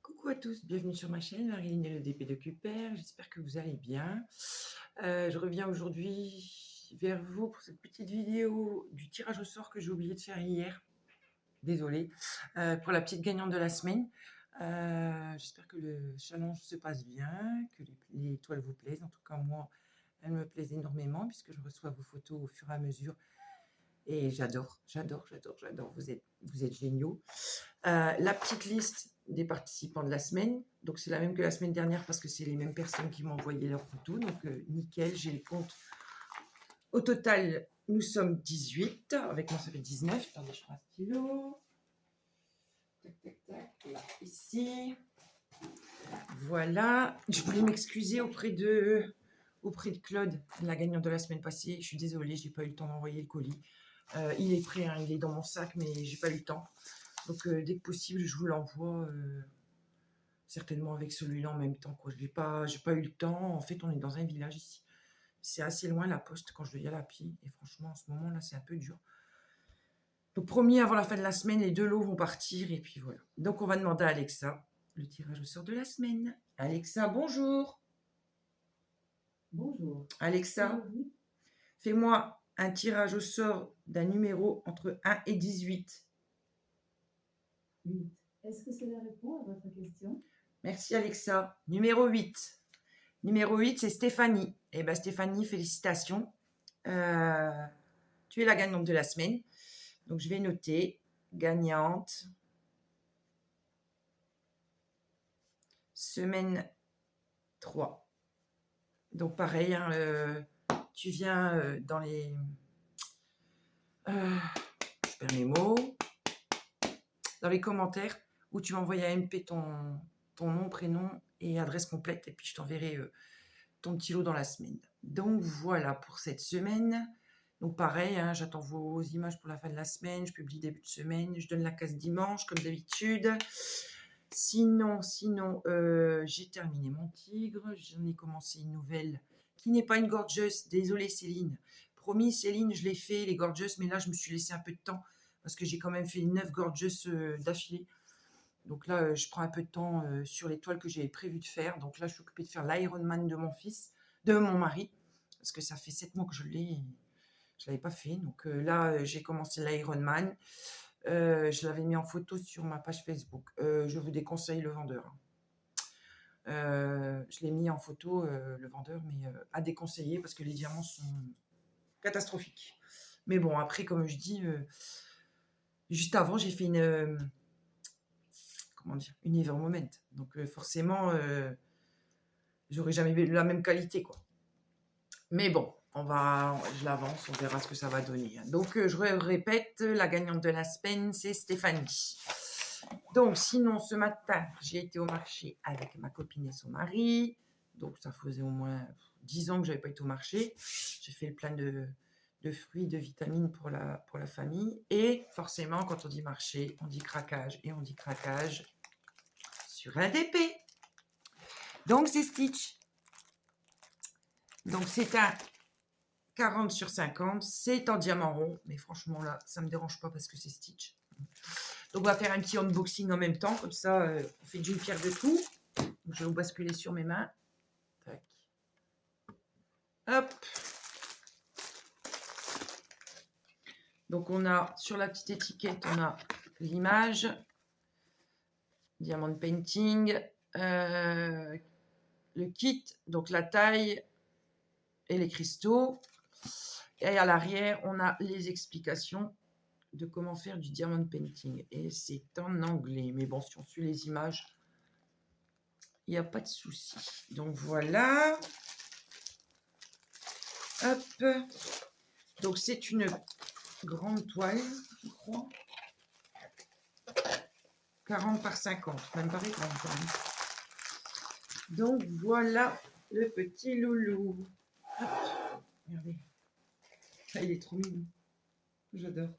Coucou à tous, bienvenue sur ma chaîne, Marilyn et le DP de Cuper, j'espère que vous allez bien. Je reviens aujourd'hui vers vous pour cette petite vidéo du tirage au sort que j'ai oublié de faire hier. Désolée, pour la petite gagnante de la semaine. J'espère que le challenge se passe bien, que les toiles vous plaisent. En tout cas, moi, elles me plaisent énormément puisque je reçois vos photos au fur et à mesure. Et j'adore. Vous êtes géniaux. La petite liste des participants de la semaine. Donc, c'est la même que la semaine dernière parce que c'est les mêmes personnes qui m'ont envoyé leurs photos. Donc, nickel, j'ai le compte. Au total, nous sommes 18. Avec moi, ça fait 19. Attendez, je prends un stylo. Tac, tac, tac. Là, ici. Voilà. Je voulais m'excuser auprès de Claude, la gagnante de la semaine passée. Je suis désolée, j'ai pas eu le temps d'envoyer le colis. Il est prêt, hein, il est dans mon sac, mais j'ai pas eu le temps. Donc, dès que possible, je vous l'envoie. Certainement avec celui-là en même temps. Je n'ai pas eu le temps. En fait, on est dans un village ici. C'est assez loin la poste quand je dois y aller à pied. Et franchement, en ce moment-là, c'est un peu dur. Donc, promis, avant la fin de la semaine, les 2 lots vont partir. Et puis voilà. Donc, on va demander à Alexa le tirage au sort de la semaine. Alexa, bonjour. Bonjour. Alexa, fais-moi un tirage au sort d'un numéro entre 1 et 18. 8. Est-ce que cela répond à votre question? Merci Alexa. Numéro 8. Numéro 8, c'est Stéphanie. Eh bien, Stéphanie, félicitations. Tu es la gagnante de la semaine. Donc, je vais noter gagnante. Semaine 3. Donc, pareil, hein, tu viens dans les... je perds mes mots. Dans les commentaires où tu m'envoies à MP ton nom, prénom et adresse complète. Et puis, je t'enverrai ton petit lot dans la semaine. Donc, voilà pour cette semaine. Donc, pareil, hein, j'attends vos images pour la fin de la semaine. Je publie début de semaine. Je donne la case dimanche, comme d'habitude. Sinon, j'ai terminé mon tigre. J'en ai commencé une nouvelle qui n'est pas une gorgeous. Désolée, Céline. Promis, Céline, je l'ai fait, les gorgeous. Mais là, je me suis laissé un peu de temps parce que j'ai quand même fait 9 gorgeous d'affilée. Donc là, je prends un peu de temps sur les toiles que j'avais prévu de faire. Donc là, je suis occupée de faire l'Ironman de mon mari. Parce que ça fait 7 mois que je ne l'avais pas fait. Donc là, j'ai commencé l'Ironman. Je l'avais mis en photo sur ma page Facebook. Je vous déconseille le vendeur. Je l'ai mis en photo, le vendeur, mais à déconseiller parce que les diamants sont catastrophiques. Mais bon, après, comme je dis, juste avant, j'ai fait une Evil Moment. Donc forcément, j'aurais jamais eu la même qualité, quoi. Mais bon, je l'avance, on verra ce que ça va donner. Donc je répète, la gagnante de la semaine, c'est Stéphanie. Donc sinon, ce matin, j'ai été au marché avec ma copine et son mari. Donc ça faisait au moins 10 ans que j'avais pas été au marché. J'ai fait le plein de fruits, de vitamines pour la famille. Et forcément, quand on dit marché, on dit craquage. Et on dit craquage sur un DP. Donc c'est Stitch. Donc c'est un 40 sur 50. C'est en diamant rond. Mais franchement là, ça me dérange pas parce que c'est Stitch. Donc on va faire un petit unboxing en même temps. Comme ça, on fait d'une pierre deux coups. Donc, je vais vous basculer sur mes mains. Tac. Hop. Donc on a sur la petite étiquette, on a l'image. Diamond painting. Le kit, donc la taille et les cristaux. Et à l'arrière, on a les explications de comment faire du diamond painting. Et c'est en anglais. Mais bon, si on suit les images, il n'y a pas de souci. Donc voilà. Hop. Donc c'est une grande toile, je crois. 40 par 50, même pas les grandes toiles. Donc voilà le petit loulou. Hop. Regardez. Ah, il est trop mignon. J'adore.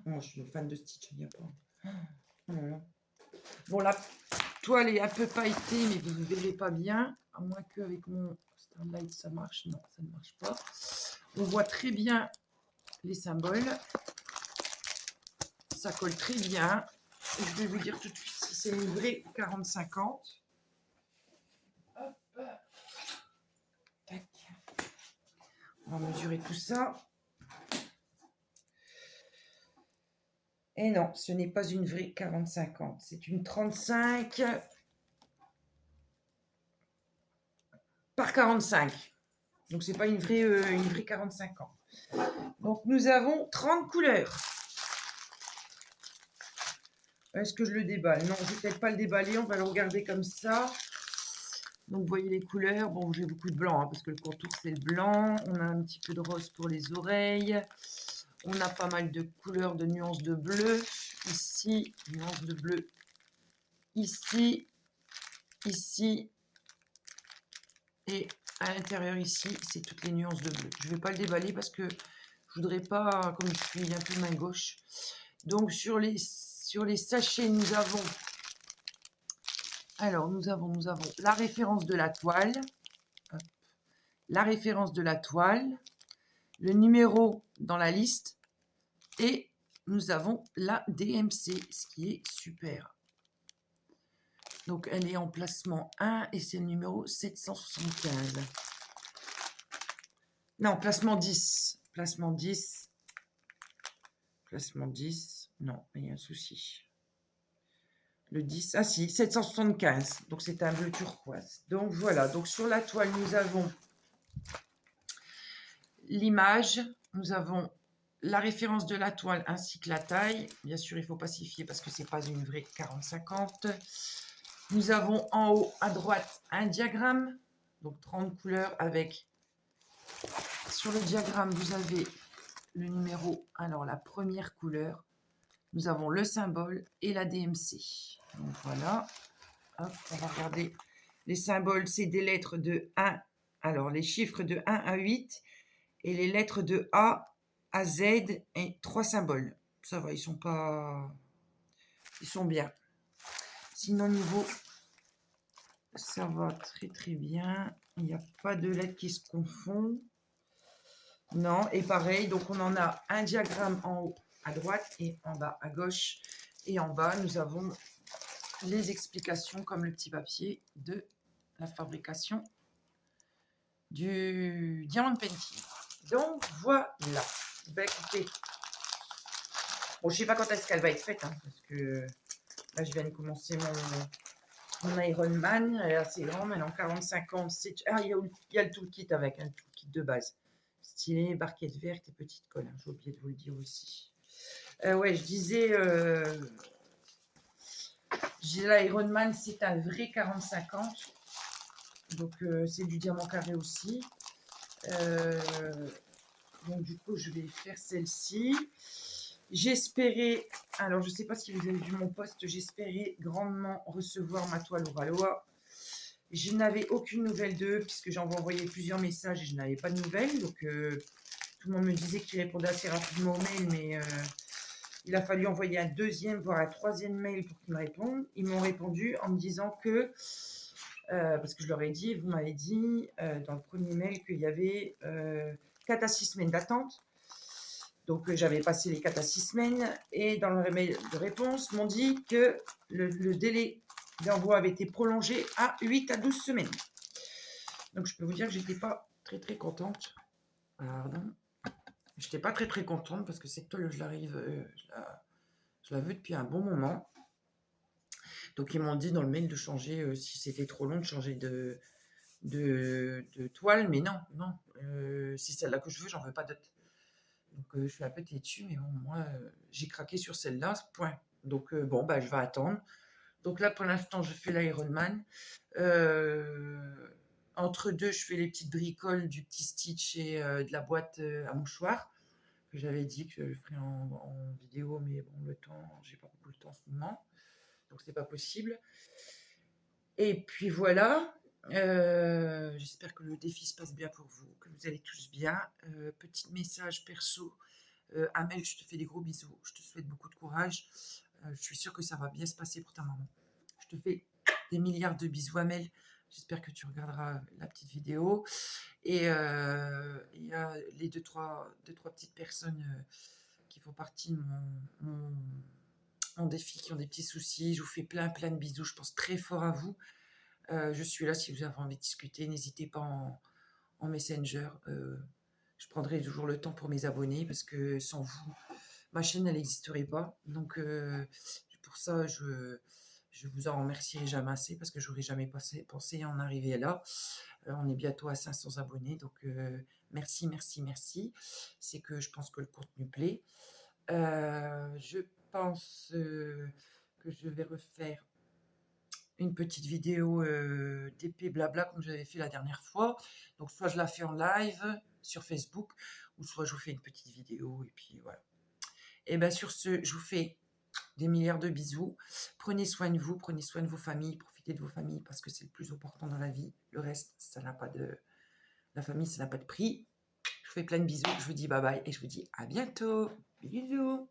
Oh, je suis fan de Stitch, il n'y a pas. Oh là là. Bon, la toile est un peu pailletée, mais vous ne verrez pas bien. À moins qu'avec mon Starlight, ça marche. Non, ça ne marche pas. On voit très bien les symboles. Ça colle très bien. Et je vais vous dire tout de suite si c'est une vraie 40-50. Hop. Tac. On va mesurer tout ça. Et non, ce n'est pas une vraie 40-50. C'est une 35 par 45. Donc, c'est pas une vraie 45 ans. Donc, nous avons 30 couleurs. Est-ce que je le déballe? Non, je ne vais peut-être pas le déballer. On va le regarder comme ça. Donc, vous voyez les couleurs. Bon, j'ai beaucoup de blanc, hein, parce que le contour, c'est le blanc. On a un petit peu de rose pour les oreilles. On a pas mal de couleurs, de nuances de bleu. Ici, nuances de bleu. Ici, ici. Et à l'intérieur, ici, c'est toutes les nuances de bleu. Je ne vais pas le déballer parce que je voudrais pas, comme je suis un peu main gauche. Donc, sur les sachets, nous avons... Alors, nous avons la référence de la toile. Hop. La référence de la toile. Le numéro dans la liste. Et nous avons la DMC, ce qui est super. Donc, elle est en placement 1 et c'est le numéro 775. Non, placement 10. Placement 10. Placement 10. Non, il y a un souci. Le 10. Ah si, 775. Donc, c'est un bleu turquoise. Donc, voilà. Donc, sur la toile, nous avons l'image. Nous avons la référence de la toile ainsi que la taille. Bien sûr, il faut pas s'y fier parce que ce n'est pas une vraie 40-50. Nous avons en haut à droite un diagramme. Donc, 30 couleurs avec... Sur le diagramme, vous avez le numéro, alors la première couleur. Nous avons le symbole et la DMC. Donc voilà. Hop, on va regarder. Les symboles, c'est des lettres de 1. Alors, les chiffres de 1 à 8. Et les lettres de A à Z et 3 symboles. Ça va, ils sont pas... Ils sont bien. Sinon, niveau... Ça va très très bien. Il n'y a pas de lettres qui se confondent. Non, et pareil, donc on en a un diagramme en haut à droite et en bas à gauche. Et en bas, nous avons les explications comme le petit papier de la fabrication du diamant painting. Donc voilà. Ben, écoutez, bon, je ne sais pas quand est-ce qu'elle va être faite, hein, parce que là, je viens de commencer mon Iron Man. Elle est assez grande, elle est en 40-50. Ah, il y a le toolkit avec, hein, le toolkit de base. Stylet, barquette verte et petite colle. Hein, j'ai oublié de vous le dire aussi. Ouais, je disais, l'Iron Man, c'est un vrai 40-50. Donc, c'est du diamant carré aussi. Donc, du coup, je vais faire celle-ci. J'espérais, alors je ne sais pas si vous avez vu mon post, j'espérais grandement recevoir ma toile Oraloa. Je n'avais aucune nouvelle d'eux puisque j'en envoyé plusieurs messages et je n'avais pas de nouvelles. Donc, tout le monde me disait qu'il répondait assez rapidement au mail, mais il a fallu envoyer un deuxième, voire un troisième mail pour qu'ils me répondent. Ils m'ont répondu en me disant que, parce que je leur ai dit, vous m'avez dit dans le premier mail qu'il y avait 4 à 6 semaines d'attente. Donc, j'avais passé les 4 à 6 semaines et dans le mail de réponse, m'ont dit que le délai d'envoi avait été prolongé à 8 à 12 semaines. Donc, je peux vous dire que j'étais pas très, très contente. Pardon. J'étais pas très, très contente parce que cette toile, je la veux depuis un bon moment. Donc, ils m'ont dit dans le mail de changer, si c'était trop long, de changer de toile. Mais non, non. C'est celle-là que je veux, j'en veux pas d'autres. Donc, je suis un peu têtue, mais bon, moi, j'ai craqué sur celle-là, point. Donc, bon, bah, je vais attendre. Donc là, pour l'instant, je fais l'Ironman. Entre deux, je fais les petites bricoles du petit Stitch et de la boîte à mouchoirs que j'avais dit que je ferais en vidéo, mais bon, le temps, j'ai pas beaucoup de temps en ce moment, donc c'est pas possible. Et puis voilà. J'espère que le défi se passe bien pour vous, que vous allez tous bien. Petit message perso. Amel, je te fais des gros bisous. Je te souhaite beaucoup de courage. Je suis sûre que ça va bien se passer pour ta maman. Je te fais des milliards de bisous, Amel. J'espère que tu regarderas la petite vidéo. Et il y a les deux, trois petites personnes qui font partie de ont des filles qui ont des petits soucis. Je vous fais plein de bisous. Je pense très fort à vous. Je suis là si vous avez envie de discuter. N'hésitez pas en Messenger. Je prendrai toujours le temps pour mes abonnés parce que sans vous, ma chaîne, elle n'existerait pas. Donc, pour ça, je vous en remercierai jamais assez parce que j'aurais jamais pensé en arriver là. On est bientôt à 500 abonnés. Donc, merci, merci, merci. C'est que je pense que le contenu plaît. Je pense que je vais refaire une petite vidéo d'épée blabla comme j'avais fait la dernière fois. Donc soit je la fais en live sur Facebook ou soit je vous fais une petite vidéo et puis voilà. Et bien sur ce, je vous fais des milliards de bisous. Prenez soin de vous, prenez soin de vos familles, profitez de vos familles parce que c'est le plus important dans la vie. Le reste, ça n'a pas de... La famille, ça n'a pas de prix. Je vous fais plein de bisous, je vous dis bye bye et je vous dis à bientôt. Bisous.